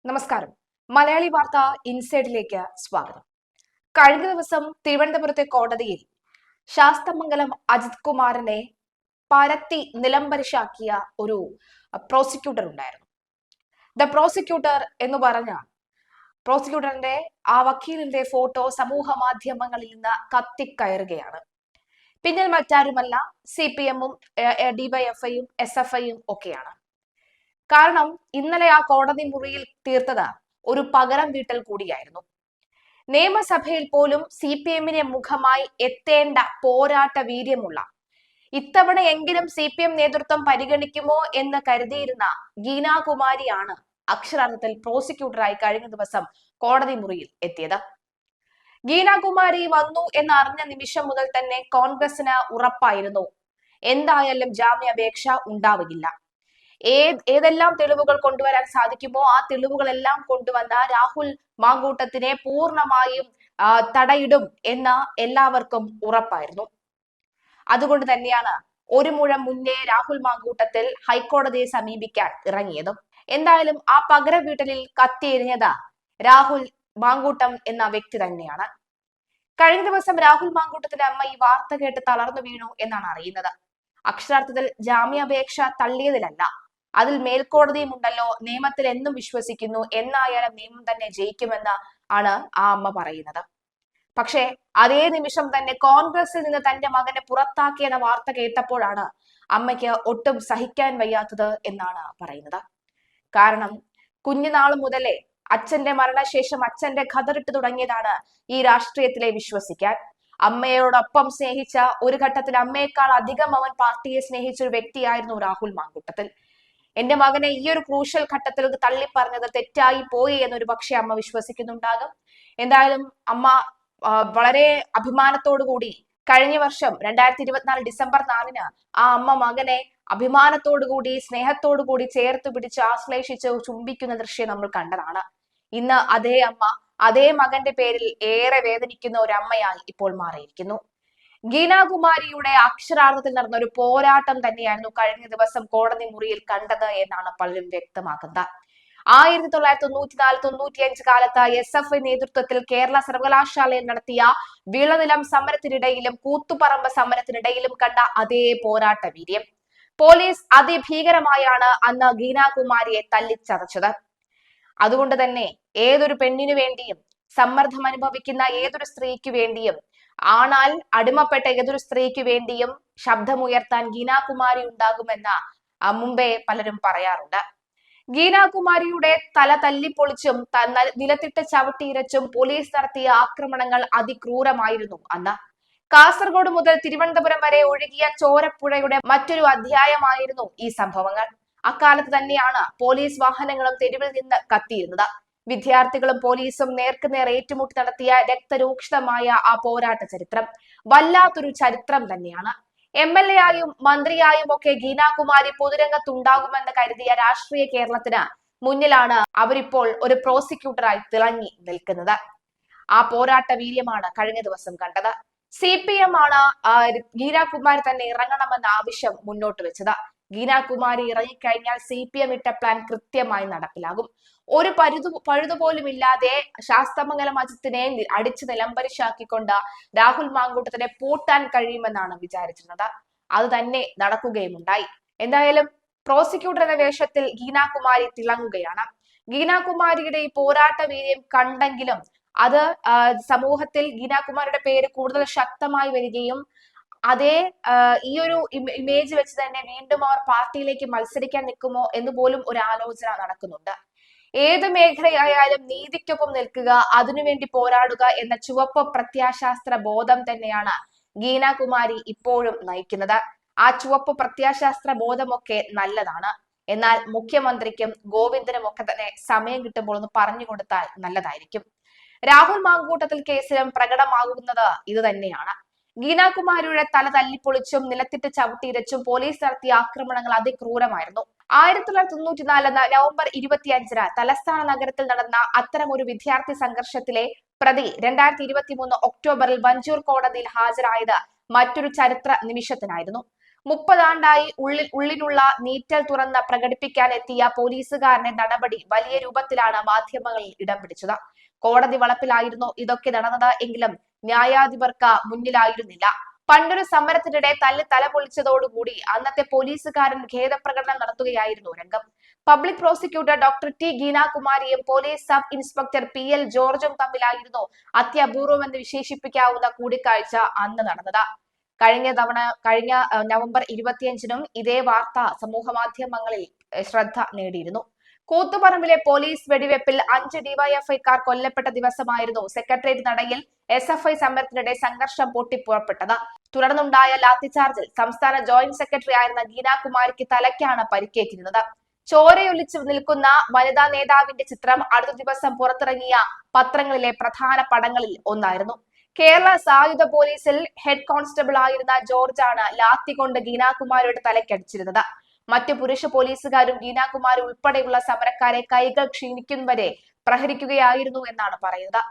നമസ്കാരം. മലയാളി വാർത്ത ഇൻസൈഡിലേക്ക് സ്വാഗതം. കഴിഞ്ഞ ദിവസം തിരുവനന്തപുരത്തെ കോടതിയിൽ ശാസ്തമംഗലം അജിത് കുമാറിനെ പരത്തി നിലംപരിശാക്കിയ ഒരു പ്രോസിക്യൂട്ടർ ഉണ്ടായിരുന്നു. ദ പ്രോസിക്യൂട്ടർ എന്ന് പറഞ്ഞ പ്രോസിക്യൂട്ടറിന്റെ ആ വക്കീലിന്റെ ഫോട്ടോ സമൂഹ മാധ്യമങ്ങളിൽ നിന്ന് കത്തിക്കയറുകയാണ്. പിന്നിൽ മറ്റാരുമല്ല, CPM-ഉം DYFI-യും SFI-യും ഒക്കെയാണ്. കാരണം ഇന്നലെ ആ കോടതി മുറിയിൽ തീർത്തത് ഒരു പകരം വീട്ടൽ കൂടിയായിരുന്നു. നിയമസഭയിൽ പോലും CPM-നെ മുഖമായി എത്തേണ്ട പോരാട്ട വീര്യമുള്ള, ഇത്തവണയെങ്കിലും CPM നേതൃത്വം പരിഗണിക്കുമോ എന്ന് കരുതിയിരുന്ന ഗീനാകുമാരിയാണ് അക്ഷരാർത്ഥത്തിൽ പ്രോസിക്യൂട്ടറായി കഴിഞ്ഞ ദിവസം കോടതി മുറിയിൽ എത്തിയത്. ഗീനാകുമാരി വന്നു എന്നറിഞ്ഞ നിമിഷം മുതൽ തന്നെ കോൺഗ്രസിന് ഉറപ്പായിരുന്നു എന്തായാലും ജാമ്യാപേക്ഷ ഉണ്ടാവുകയില്ല. ഏതെല്ലാം തെളിവുകൾ കൊണ്ടുവരാൻ സാധിക്കുമോ ആ തെളിവുകളെല്ലാം കൊണ്ടുവന്ന രാഹുൽ മാങ്കൂട്ടത്തിനെ പൂർണ്ണമായും തടയിടും എന്ന് എല്ലാവർക്കും ഉറപ്പായിരുന്നു. അതുകൊണ്ട് തന്നെയാണ് ഒരു മുഴം മുന്നേ രാഹുൽ മാങ്കൂട്ടത്തിൽ ഹൈക്കോടതിയെ സമീപിക്കാൻ ഇറങ്ങിയതും. എന്തായാലും ആ പകരം വീട്ടലിൽ കത്തിയെരിഞ്ഞത് രാഹുൽ മാങ്കൂട്ടം എന്ന വ്യക്തി തന്നെയാണ്. കഴിഞ്ഞ ദിവസം രാഹുൽ മാങ്കൂട്ടത്തിന്റെ അമ്മ ഈ വാർത്ത കേട്ട് തളർന്നു വീണു എന്നാണ് അറിയുന്നത്. അക്ഷരാർത്ഥത്തിൽ ജാമ്യാപേക്ഷ തള്ളിയതിലല്ല, അതിൽ മേൽക്കോടതിയും ഉണ്ടല്ലോ, നിയമത്തിൽ എന്നും വിശ്വസിക്കുന്നു, എന്നായാലും നിയമം തന്നെ ജയിക്കുമെന്ന് ആണ് ആ അമ്മ പറയുന്നത്. പക്ഷേ അതേ നിമിഷം തന്നെ കോൺഗ്രസിൽ നിന്ന് തന്റെ മകനെ പുറത്താക്കിയെന്ന വാർത്ത കേട്ടപ്പോഴാണ് അമ്മയ്ക്ക് ഒട്ടും സഹിക്കാൻ വയ്യാത്തത് എന്നാണ് പറയുന്നത്. കാരണം കുഞ്ഞുനാൾ മുതലേ അച്ഛന്റെ മരണശേഷം അച്ഛന്റെ ഖദറിട്ട് തുടങ്ങിയതാണ് ഈ രാഷ്ട്രീയത്തിലെ വിശ്വസിക്കാൻ. അമ്മയോടൊപ്പം സ്നേഹിച്ച, ഒരു ഘട്ടത്തിൽ അമ്മയെക്കാൾ അധികം അവൻ പാർട്ടിയെ സ്നേഹിച്ച ഒരു വ്യക്തിയായിരുന്നു രാഹുൽ മാങ്കൂട്ടത്തിൽ. എന്റെ മകനെ ഈ ഒരു ക്രൂഷ്യൽ ഘട്ടത്തിൽ തള്ളിപ്പറഞ്ഞത് തെറ്റായി പോയി എന്നൊരു പക്ഷെ അമ്മ വിശ്വസിക്കുന്നുണ്ടാകും. എന്തായാലും അമ്മ വളരെ അഭിമാനത്തോടുകൂടി കഴിഞ്ഞ വർഷം 2024 ഡിസംബർ 4-ന് ആ അമ്മ മകനെ അഭിമാനത്തോടുകൂടി സ്നേഹത്തോടുകൂടി ചേർത്ത് പിടിച്ച് ആശ്ലേഷിച്ച് ചുംബിക്കുന്ന ദൃശ്യം നമ്മൾ കണ്ടതാണ്. ഇന്ന് അതേ അമ്മ അതേ മകന്റെ പേരിൽ ഏറെ വേദനിക്കുന്ന ഒരു അമ്മയായി ഇപ്പോൾ മാറിയിരിക്കുന്നു. ഗീനാകുമാരിയുടെ അക്ഷരാർത്ഥത്തിൽ നടന്ന ഒരു പോരാട്ടം തന്നെയായിരുന്നു കഴിഞ്ഞ ദിവസം കോടതി മുറിയിൽ കണ്ടത് എന്നാണ് പലരും വ്യക്തമാക്കുന്നത്. 1994-95 കാലത്ത് SFI നേതൃത്വത്തിൽ കേരള സർവകലാശാലയിൽ നടത്തിയ വിളനിലം സമരത്തിനിടയിലും കൂത്തുപറമ്പ് സമരത്തിനിടയിലും കണ്ട അതേ പോരാട്ട വീര്യം. പോലീസ് അതിഭീകരമായാണ് അന്ന് ഗീനാകുമാരിയെ തല്ലിച്ചതച്ചത്. അതുകൊണ്ട് തന്നെ ഏതൊരു പെണ്ണിനു വേണ്ടിയും, സമ്മർദ്ദം അനുഭവിക്കുന്ന ഏതൊരു സ്ത്രീക്ക് വേണ്ടിയും, ആണാൽ അടിമപ്പെട്ട ഏതൊരു സ്ത്രീക്ക് വേണ്ടിയും ശബ്ദമുയർത്താൻ ഗീനാകുമാരി ഉണ്ടാകുമെന്ന് മുമ്പേ പലരും പറയാറുണ്ട്. ഗീനാകുമാരിയുടെ തല തല്ലിപ്പൊളിച്ചും നിലത്തിട്ട് ചവിട്ടിയിരച്ചും പോലീസ് നടത്തിയ ആക്രമണങ്ങൾ അതിക്രൂരമായിരുന്നു അന്ന്. കാസർഗോഡ് മുതൽ തിരുവനന്തപുരം വരെ ഒഴുകിയ ചോരപ്പുഴയുടെ മറ്റൊരു അധ്യായമായിരുന്നു ഈ സംഭവങ്ങൾ. അക്കാലത്ത് തന്നെയാണ് പോലീസ് വാഹനങ്ങളും തെരുവിൽ നിന്ന് കത്തിയിരുന്നത്. വിദ്യാർത്ഥികളും പോലീസും നേർക്കുനേർ ഏറ്റുമുട്ടി നടത്തിയ രക്തരൂക്ഷിതമായ ആ പോരാട്ട ചരിത്രം വല്ലാത്തൊരു ചരിത്രം തന്നെയാണ്. MLA ആയും മന്ത്രിയായും ഒക്കെ ഗീനാകുമാരി പൊതുരംഗത്തുണ്ടാകുമെന്ന് കരുതിയ രാഷ്ട്രീയ കേരളത്തിന് മുന്നിലാണ് അവരിപ്പോൾ ഒരു പ്രോസിക്യൂട്ടറായി തിളങ്ങി നിൽക്കുന്നത്. ആ പോരാട്ട വീര്യമാണ് കഴിഞ്ഞ ദിവസം കണ്ടത്. CPM ആണ് ഗീനാകുമാരി തന്നെ ഇറങ്ങണമെന്ന ആവശ്യം മുന്നോട്ട് വെച്ചത്. ഗീനാകുമാരി ഇറങ്ങിക്കഴിഞ്ഞാൽ CPM ഇട്ട പ്ലാൻ കൃത്യമായി നടപ്പിലാകും. ഒരു പഴുതുപോലും ഇല്ലാതെ ശാസ്തമംഗലം അജിത്തിനെ അടിച്ചു നിലംപരിശാക്കിക്കൊണ്ട് രാഹുൽ മാങ്കൂട്ടത്തിനെ പൂട്ടാൻ കഴിയുമെന്നാണ് വിചാരിച്ചിരുന്നത്. അത് തന്നെ നടക്കുകയുമുണ്ടായി. എന്തായാലും പ്രോസിക്യൂട്ടർ എന്ന വേഷത്തിൽ ഗീനാകുമാരി തിളങ്ങുകയാണ്. ഗീനാകുമാരിയുടെ ഈ പോരാട്ട വീര്യം കണ്ടെങ്കിലും അത് സമൂഹത്തിൽ ഗീനാകുമാരിയുടെ പേര് കൂടുതൽ ശക്തമായി വരികയും അതേ ഈ ഒരു ഇമേജ് വെച്ച് തന്നെ വീണ്ടും അവർ പാർട്ടിയിലേക്ക് മത്സരിക്കാൻ നിൽക്കുമോ എന്ന് പോലും ഒരു ആലോചന നടക്കുന്നുണ്ട്. ഏത് മേഖലയായാലും നീതിക്കൊപ്പം നിൽക്കുക, അതിനുവേണ്ടി പോരാടുക എന്ന ചുവപ്പ് പ്രത്യാശാസ്ത്ര ബോധം തന്നെയാണ് ഗീനാകുമാരി ഇപ്പോഴും നയിക്കുന്നത്. ആ ചുവപ്പ് പ്രത്യാശാസ്ത്ര ബോധമൊക്കെ നല്ലതാണ്. എന്നാൽ മുഖ്യമന്ത്രിക്കും ഗോവിന്ദനും ഒക്കെ തന്നെ സമയം കിട്ടുമ്പോൾ ഒന്ന് പറഞ്ഞു കൊടുത്താൽ നല്ലതായിരിക്കും. രാഹുൽ മാങ്കൂട്ടത്തിൽ കേസിലും പ്രകടമാകുന്നത് ഇത് തന്നെയാണ്. ഗീനാകുമാരിയുടെ തല തല്ലിപ്പൊളിച്ചും നിലത്തിട്ട് ചവിട്ടിയിരച്ചും പോലീസ് നടത്തിയ ആക്രമണങ്ങൾ അതിക്രൂരമായിരുന്നു. 1994 നവംബർ 25-ന് തലസ്ഥാന നഗരത്തിൽ നടന്ന അത്തരം ഒരു വിദ്യാർത്ഥി സംഘർഷത്തിലെ പ്രതി 2023 ഒക്ടോബറിൽ വഞ്ചൂർ കോടതിയിൽ ഹാജരായത് മറ്റൊരു ചരിത്ര നിമിഷത്തിനായിരുന്നു. 30 ആണ്ടായി ഉള്ളിലുള്ള നീറ്റൽ തുറന്ന് പ്രകടിപ്പിക്കാൻ എത്തിയ പോലീസുകാരന്റെ നടപടി വലിയ രൂപത്തിലാണ് മാധ്യമങ്ങളിൽ ഇടം പിടിച്ചത്. കോടതി വളപ്പിലായിരുന്നു ഇതൊക്കെ നടന്നത് എങ്കിലും ന്യായാധിപർക്ക് മുന്നിലായിരുന്നില്ല. പണ്ടൊരു സമരത്തിനിടെ തല പൊളിച്ചതോടുകൂടി അന്നത്തെ പോലീസുകാരൻ ഖേദപ്രകടനം നടത്തുകയായിരുന്നു രംഗം. പബ്ലിക് പ്രോസിക്യൂട്ടർ ഡോക്ടർ ടി ഗീനാകുമാരിയും പോലീസ് സബ് ഇൻസ്പെക്ടർ PL ജോർജും തമ്മിലായിരുന്നു അത്യപൂർവമെന്ന് വിശേഷിപ്പിക്കാവുന്ന കൂടിക്കാഴ്ച അന്ന് നടന്നത്. കഴിഞ്ഞ നവംബർ 25-നും ഇതേ വാർത്ത സമൂഹ മാധ്യമങ്ങളിൽ ശ്രദ്ധ നേടിയിരുന്നു. കൂത്തുപറമ്പിലെ പോലീസ് വെടിവെപ്പിൽ 5 ഡിവൈഎഫ്ഐക്കാർ കൊല്ലപ്പെട്ട ദിവസമായിരുന്നു സെക്രട്ടേറിയറ്റ് നടയിൽ SFI സമരത്തിനിടെ സംഘർഷം പൊട്ടിപ്പുറപ്പെട്ടത്. തുടർന്നുണ്ടായ ലാത്തിചാർജിൽ സംസ്ഥാന ജോയിന്റ് സെക്രട്ടറി ആയിരുന്ന ഗീനാകുമാരിക്ക് തലയ്ക്കാണ് പരിക്കേറ്റിരുന്നത്. ചോരയൊലിച്ചു നിൽക്കുന്ന വനിതാ നേതാവിന്റെ ചിത്രം അടുത്ത ദിവസം പുറത്തിറങ്ങിയ പത്രങ്ങളിലെ പ്രധാന പടങ്ങളിൽ ഒന്നായിരുന്നു. കേരള സായുധ പോലീസിൽ ഹെഡ് കോൺസ്റ്റബിൾ ആയിരുന്ന ജോർജാണ് ലാത്തി കൊണ്ട് ഗീനാകുമാരിയുടെ തലയ്ക്കടിച്ചിരുന്നത്. മറ്റു പുരുഷ പോലീസുകാരും ഗീനാകുമാരി ഉൾപ്പെടെയുള്ള സമരക്കാരെ കൈകൾ ക്ഷീണിക്കും വരെ പ്രഹരിക്കുകയായിരുന്നു എന്നാണ് പറയുന്നത്.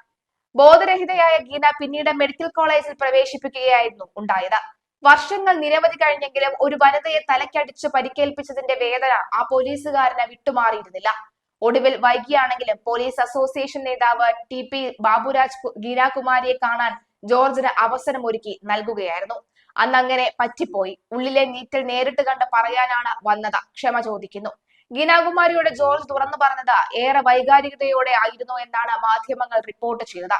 ബോധരഹിതയായ ഗീന പിന്നീട് മെഡിക്കൽ കോളേജിൽ പ്രവേശിപ്പിക്കുകയായിരുന്നു ഉണ്ടായത്. വർഷങ്ങൾ നിരവധി കഴിഞ്ഞെങ്കിലും ഒരു വനിതയെ തലയ്ക്കടിച്ച് പരിക്കേൽപ്പിച്ചതിന്റെ വേദന ആ പോലീസുകാരന് വിട്ടുമാറിയിരുന്നില്ല. ഒടുവിൽ വൈകിയാണെങ്കിലും പോലീസ് അസോസിയേഷൻ നേതാവ് TP ബാബുരാജ് ഗീനാകുമാരിയെ കാണാൻ ജോർജിന് അവസരമൊരുക്കി നൽകുകയായിരുന്നു. അന്നങ്ങനെ പറ്റിപ്പോയി. ഉള്ളിലെ നീറ്റൽ നേരിട്ട് കണ്ട് പറയാനാണ് വന്നത്. ക്ഷമ ചോദിക്കുന്നു. ഗീനാകുമാരിയുടെ ജോർജ് തുറന്നു പറഞ്ഞത് ഏറെ വൈകാരികതയോടെ ആയിരുന്നു എന്നാണ് മാധ്യമങ്ങൾ റിപ്പോർട്ട് ചെയ്തത്.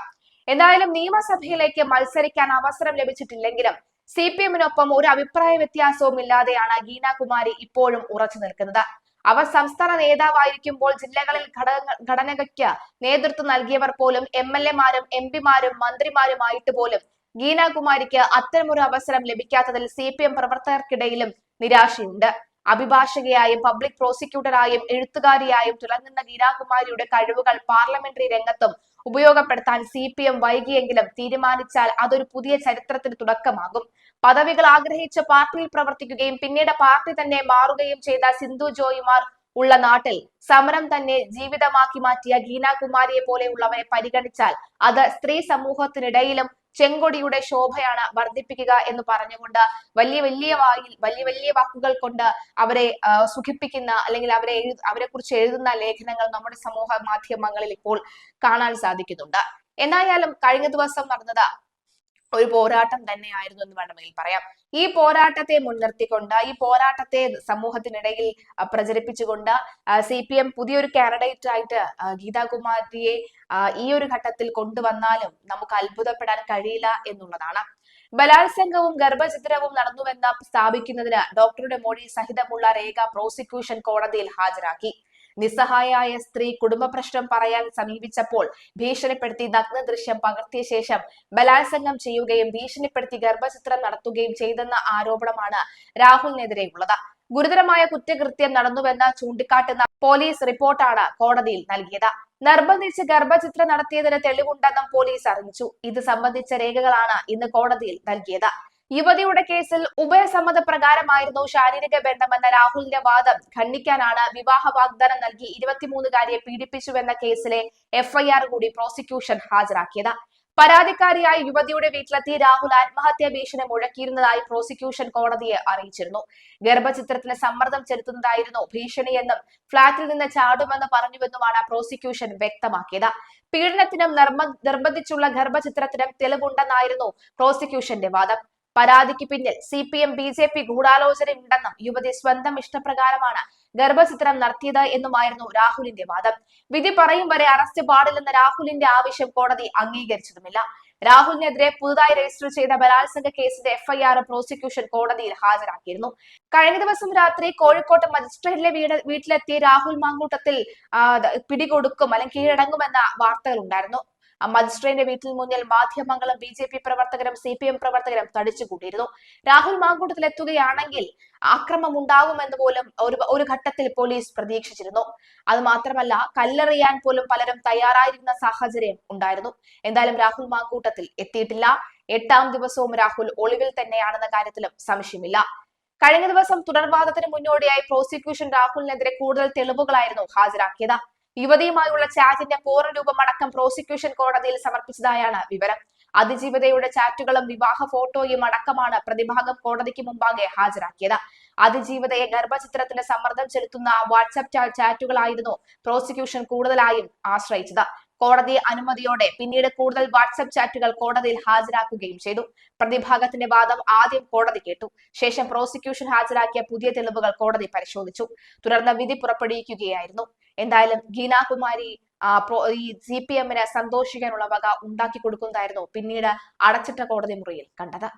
എന്തായാലും നിയമസഭയിലേക്ക് മത്സരിക്കാൻ അവസരം ലഭിച്ചിട്ടില്ലെങ്കിലും CPM-നൊപ്പം ഒരു അഭിപ്രായ വ്യത്യാസവും ഇല്ലാതെയാണ് ഗീനാകുമാരി ഇപ്പോഴും ഉറച്ചു നിൽക്കുന്നത്. അവർ സംസ്ഥാന നേതാവായിരിക്കുമ്പോൾ ജില്ലകളിൽ ഘടനയ്ക്ക് നേതൃത്വം നൽകിയവർ പോലും MLA-മാരും MP-മാരും മന്ത്രിമാരുമായിട്ട് പോലും ഗീനാകുമാരിക്ക് അത്തരമൊരു അവസരം ലഭിക്കാത്തതിൽ CPM പ്രവർത്തകർക്കിടയിലും നിരാശയുണ്ട്. അഭിഭാഷകയായും പബ്ലിക് പ്രോസിക്യൂട്ടറായും എഴുത്തുകാരിയായും തിളങ്ങുന്ന ഗീനാകുമാരിയുടെ കഴിവുകൾ പാർലമെന്ററി രംഗത്തും ഉപയോഗപ്പെടുത്താൻ CPM വൈകിയെങ്കിലും തീരുമാനിച്ചാൽ അതൊരു പുതിയ ചരിത്രത്തിന് തുടക്കമാകും. പദവികൾ ആഗ്രഹിച്ച് പാർട്ടിയിൽ പ്രവർത്തിക്കുകയും പിന്നീട് പാർട്ടി തന്നെ മാറുകയും ചെയ്ത സിന്ധു ജോയിമാർ ഉള്ള നാട്ടിൽ സമരം തന്നെ ജീവിതമാക്കി മാറ്റിയ ഗീനാകുമാരിയെ പോലെയുള്ളവരെ പരിഗണിച്ചാൽ അത് സ്ത്രീ സമൂഹത്തിനിടയിലും ചെങ്കൊടിയുടെ ശോഭയാണ് വർദ്ധിപ്പിക്കുക എന്ന് പറഞ്ഞുകൊണ്ട് വലിയ വാക്കുകൾ കൊണ്ട് അവരെ സുഖിപ്പിക്കുന്ന അല്ലെങ്കിൽ അവരെ കുറിച്ച് എഴുതുന്ന ലേഖനങ്ങൾ നമ്മുടെ സമൂഹ മാധ്യമങ്ങളിൽ ഇപ്പോൾ കാണാൻ സാധിക്കുന്നുണ്ട്. എന്തായാലും കഴിഞ്ഞ ദിവസം നടന്നത് ഒരു പോരാട്ടം തന്നെയായിരുന്നു എന്ന് വേണമെങ്കിൽ പറയാം. ഈ പോരാട്ടത്തെ മുൻനിർത്തിക്കൊണ്ട് ഈ പോരാട്ടത്തെ സമൂഹത്തിനിടയിൽ പ്രചരിപ്പിച്ചുകൊണ്ട് CPM പുതിയൊരു കാൻഡിഡേറ്റ് ആയിട്ട് ഗീതാകുമാരിയെ ഈ ഒരു ഘട്ടത്തിൽ കൊണ്ടുവന്നാലും നമുക്ക് അത്ഭുതപ്പെടാൻ കഴിയില്ല എന്നുള്ളതാണ്. ബലാത്സംഗവും ഗർഭചിത്രവും നടന്നുവെന്ന് സ്ഥാപിക്കുന്നതിന് ഡോക്ടറുടെ മൊഴി സഹിതമുള്ള രേഖ പ്രോസിക്യൂഷൻ കോടതിയിൽ ഹാജരാക്കി. നിസ്സഹായായ സ്ത്രീ കുടുംബ പ്രശ്നം പറയാൻ സമീപിച്ചപ്പോൾ ഭീഷണിപ്പെടുത്തി നഗ്ന ദൃശ്യം പകർത്തിയ ശേഷം ബലാത്സംഗം ചെയ്യുകയും ഭീഷണിപ്പെടുത്തി ഗർഭചിത്രം നടത്തുകയും ചെയ്തെന്ന ആരോപണമാണ് രാഹുലിനെതിരെയുള്ളത്. ഗുരുതരമായ കുറ്റകൃത്യം നടന്നുവെന്ന് ചൂണ്ടിക്കാട്ടുന്ന പോലീസ് റിപ്പോർട്ടാണ് കോടതിയിൽ നൽകിയത്. നിർബന്ധിച്ച് ഗർഭചിത്രം നടത്തിയതിന് തെളിവുണ്ടെന്നും പോലീസ് അറിയിച്ചു. ഇത് സംബന്ധിച്ച രേഖകളാണ് ഇന്ന് കോടതിയിൽ നൽകിയത്. യുവതിയുടെ കേസിൽ ഉഭയസമ്മത പ്രകാരമായിരുന്നു ശാരീരിക ബന്ധമെന്ന രാഹുലിന്റെ വാദം ഖണ്ഡിക്കാനാണ് വിവാഹ വാഗ്ദാനം നൽകി 23-കാരിയെ പീഡിപ്പിച്ചുവെന്ന കേസിലെ FIR കൂടി പ്രോസിക്യൂഷൻ ഹാജരാക്കിയത്. പരാതിക്കാരിയായ യുവതിയുടെ വീട്ടിലെത്തി രാഹുൽ ആത്മഹത്യാ ഭീഷണി മുഴക്കിയിരുന്നതായി പ്രോസിക്യൂഷൻ കോടതിയെ അറിയിച്ചിരുന്നു. ഗർഭചിത്രത്തിന് സമ്മർദ്ദം ചെലുത്തുന്നതായിരുന്നു ഭീഷണിയെന്നും ഫ്ളാറ്റിൽ നിന്ന് ചാടുമെന്ന് പറഞ്ഞുവെന്നുമാണ് പ്രോസിക്യൂഷൻ വ്യക്തമാക്കിയത്. പീഡനത്തിനും നിർബന്ധിച്ചുള്ള ഗർഭചിത്രത്തിനും തെളിവുണ്ടെന്നായിരുന്നു പ്രോസിക്യൂഷന്റെ വാദം. പരാതിക്ക് പിന്നിൽ CPM BJP ഗൂഢാലോചനയുണ്ടെന്നും യുവതി സ്വന്തം ഇഷ്ടപ്രകാരമാണ് ഗർഭചിത്രം നടത്തിയത് എന്നുമായിരുന്നു രാഹുലിന്റെ വാദം. വിധി പറയും വരെ അറസ്റ്റ് പാടില്ലെന്ന രാഹുലിന്റെ ആവശ്യം കോടതി അംഗീകരിച്ചതുമില്ല. രാഹുലിനെതിരെ പുതുതായി രജിസ്റ്റർ ചെയ്ത ബലാത്സംഗ കേസിന്റെ FIR പ്രോസിക്യൂഷൻ കോടതിയിൽ ഹാജരാക്കിയിരുന്നു. കഴിഞ്ഞ ദിവസം രാത്രി കോഴിക്കോട്ട് മജിസ്ട്രേറ്റിലെ വീട്ടിലെത്തിയ രാഹുൽ മാങ്കൂട്ടത്തിൽ പിടികൊടുക്കും അല്ലെങ്കിൽ കീഴടങ്ങുമെന്ന വാർത്തകൾ ഉണ്ടായിരുന്നു. മജിസ്ട്രേറ്റിന്റെ വീട്ടിൽ മുന്നിൽ മാധ്യമങ്ങളും BJP പ്രവർത്തകരും CPM പ്രവർത്തകരും തടിച്ചുകൂട്ടിയിരുന്നു. രാഹുൽ മാങ്കൂട്ടത്തിൽ എത്തുകയാണെങ്കിൽ ആക്രമം ഉണ്ടാകുമെന്ന് പോലും ഒരു ഘട്ടത്തിൽ പോലീസ് പ്രതീക്ഷിച്ചിരുന്നു. അത് മാത്രമല്ല കല്ലെറിയാൻ പോലും പലരും തയ്യാറായിരുന്ന സാഹചര്യം ഉണ്ടായിരുന്നു. എന്തായാലും രാഹുൽ മാങ്കൂട്ടത്തിൽ എത്തിയിട്ടില്ല. 8ാം ദിവസവും രാഹുൽ ഒളിവിൽ തന്നെയാണെന്ന കാര്യത്തിലും സംശയമില്ല. കഴിഞ്ഞ ദിവസം തുടർവാദത്തിന് മുന്നോടിയായി പ്രോസിക്യൂഷൻ രാഹുലിനെതിരെ കൂടുതൽ തെളിവുകളായിരുന്നു ഹാജരാക്കിയത്. യുവതിയുമായുള്ള ചാറ്റിന്റെ പൂർണ്ണരൂപം അടക്കം പ്രോസിക്യൂഷൻ കോടതിയിൽ സമർപ്പിച്ചതായാണ് വിവരം. അതിജീവിതയുടെ ചാറ്റുകളും വിവാഹ ഫോട്ടോയും അടക്കമാണ് പ്രതിഭാഗം കോടതിക്ക് മുമ്പാകെ ഹാജരാക്കിയത്. അതിജീവിതയെ ഗർഭചിത്രത്തിന് സമ്മർദ്ദം ചെലുത്തുന്ന വാട്സ്ആപ്പ് ചാറ്റുകളായിരുന്നു പ്രോസിക്യൂഷൻ കൂടുതലായും ആശ്രയിച്ചത്. കോടതി അനുമതിയോടെ പിന്നീട് കൂടുതൽ വാട്സ്ആപ്പ് ചാറ്റുകൾ കോടതിയിൽ ഹാജരാക്കുകയും ചെയ്തു. പ്രതിഭാഗത്തിന്റെ വാദം ആദ്യം കോടതി കേട്ടു. ശേഷം പ്രോസിക്യൂഷൻ ഹാജരാക്കിയ പുതിയ തെളിവുകൾ കോടതി പരിശോധിച്ചു. തുടർന്ന് വിധി പുറപ്പെടുവിക്കുകയായിരുന്നു. എന്തായാലും ഗീനാകുമാരി ഈ CPM-ന് സന്തോഷിക്കാനുള്ള വക ഉണ്ടാക്കി കൊടുക്കുന്നതായിരുന്നു പിന്നീട് അടച്ചിട്ട കോടതി മുറിയിൽ കണ്ടത്.